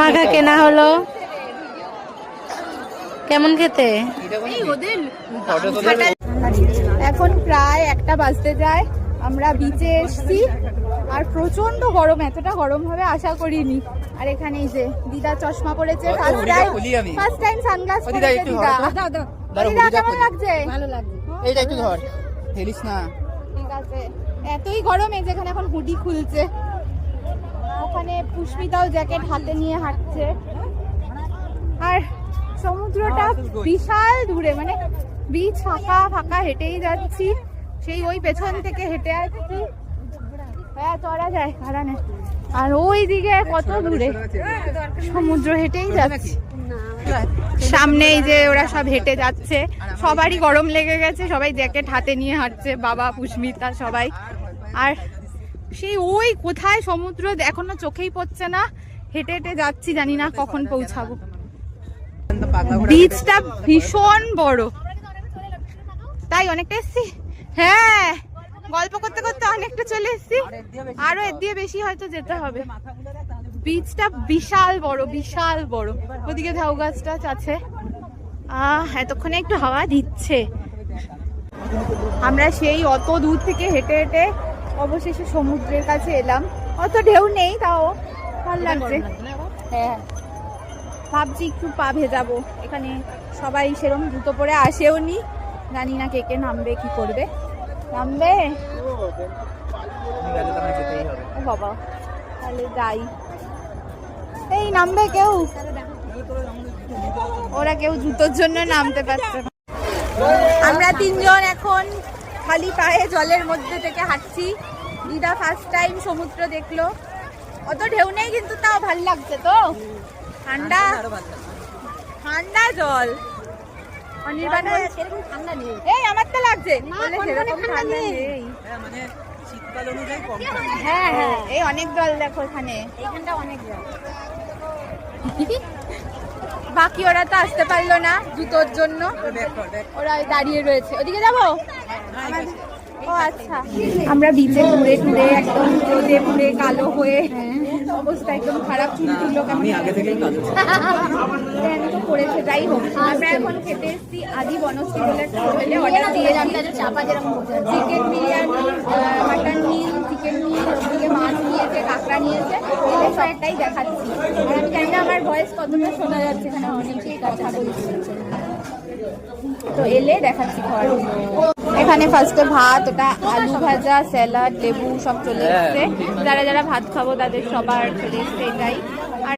মাখা কেনা হলো, কেমন খেতে? এখন প্রায় 1টা বাজতে যায়, আমরা বিচে এসছি আর প্রচন্ড গরম, এতটা গরম হবে আশা করিনি। আর এখানে এই যে দিদা চশমা পরেছে, ফার্স্ট টাইম সানগ্লাস পরেছে দিদা। দিদা কেমন লাগছে? ভালো লাগছে। এইটা একটু ধর, হেলিস না। ঠিক আছে, এতই গরম এই যেখানে এখন হুডি খুলছে। ওখানে পুষ্মিতাও জ্যাকেট হাতে নিয়ে হাঁটছে। আর সমুদ্রটা বিশাল দূরে, মানে বিচ ফাঁকা ফাঁকা, হেঁটেই যাচ্ছি, সেই ওই পেছন থেকে হেঁটে আসছি। হ্যাঁ চড়া যায় কারণে, আর ওই দিকে কত দূরে সমুদ্র, হেঁটেই যাচ্ছি। সামনেই যে ওরা সব হেঁটে যাচ্ছে, সবারই গরম লেগে গেছে, সবাই জ্যাকেট হাতে নিয়ে হাঁটছে, বাবা পুষ্মিতা সবাই। আর সেই ওই কোথায় সমুদ্র এখনো চোখেই পড়ছে না, হেঁটে হেঁটে যাচ্ছি, জানি না কখন পৌঁছাবো। বিচটা ভীষণ বড়, তাই অনেকটা এসছি। হ্যাঁ গল্প করতে করতে অনেকটা চলে এসছি, আরো এর দিয়ে বেশি হয়তো যেতে হবে। বিচটা বিশাল বড়, বিশাল বড়। ওদিকে ঝাউ গাছ টাছ আছে, এতক্ষণে একটু হাওয়া দিচ্ছে। আমরা সেই অত দূর থেকে হেঁটে হেঁটে অবশেষে সমুদ্রের কাছে এলাম। অত ঢেউ নেই, তাও ভালো লাগছে। হ্যাঁ ভাবছি একটু পা ভেজাবো, এখানে সবাই সেরকম জুতো পরে আসেও নি, জানি না কে কে নামবে, কি করবে। নামবে ও বাবা, তাহলে যাই। এই নামবে কেউ? ওরা কেউ জুতোর জন্য নামতে পারছে না। আমরা 3জন এখন খালি পায়ে জলের মধ্যে থেকে হাঁটছি। দিদা ফার্স্ট টাইম সমুদ্র দেখলো, অত ঢেউ নেই কিন্তু তাও ভাল লাগছে। তো ঠান্ডা ঠান্ডা জল, অনির্বাণ সেরকম ঠান্ডা নেই। এই আমার তো লাগছে, সেরকম ঠান্ডা নেই। হ্যাঁ হ্যাঁ, এই অনেক জল দেখো এখানে, এইখানটা অনেক জল। বাকি ওরা তো আসতে পারলো না জুতোর জন্য, ওরা দাঁড়িয়ে রয়েছে। ওদিকে যাবো? ও আচ্ছা, আমরা বিচে ঘুরে ঘুরে একদম রোদে পুড়ে কালো হয়ে অবস্থা একদম খারাপ, চুলগুলো কেমন পড়েছে। যাই হোক, আমরা এখন খেতে এসেছি আদি বনশ্রী হোটেলে, অর্ডার দিয়ে চাপা যেরকম চিকেন বিরিয়ানি, মাটন মিল, চিকেন মিল, ওদিকে মাছ নিয়েছে, কাঁকড়া নিয়েছে, এদের সবটাই দেখাচ্ছি। আর আমি জানি না আমার ভয়েস কতটা শোনা যাচ্ছে, এখানে অনেকেই কথা বলছে, তো এলে দেখাচ্ছি খাওয়ার। এখানে ফার্স্টে ভাত, ওটা আলু ভাজা, স্যালাড, লেবু সব চলে এসছে। যারা যারা ভাত খাবো তাদের সবার চলে এসছে এটাই।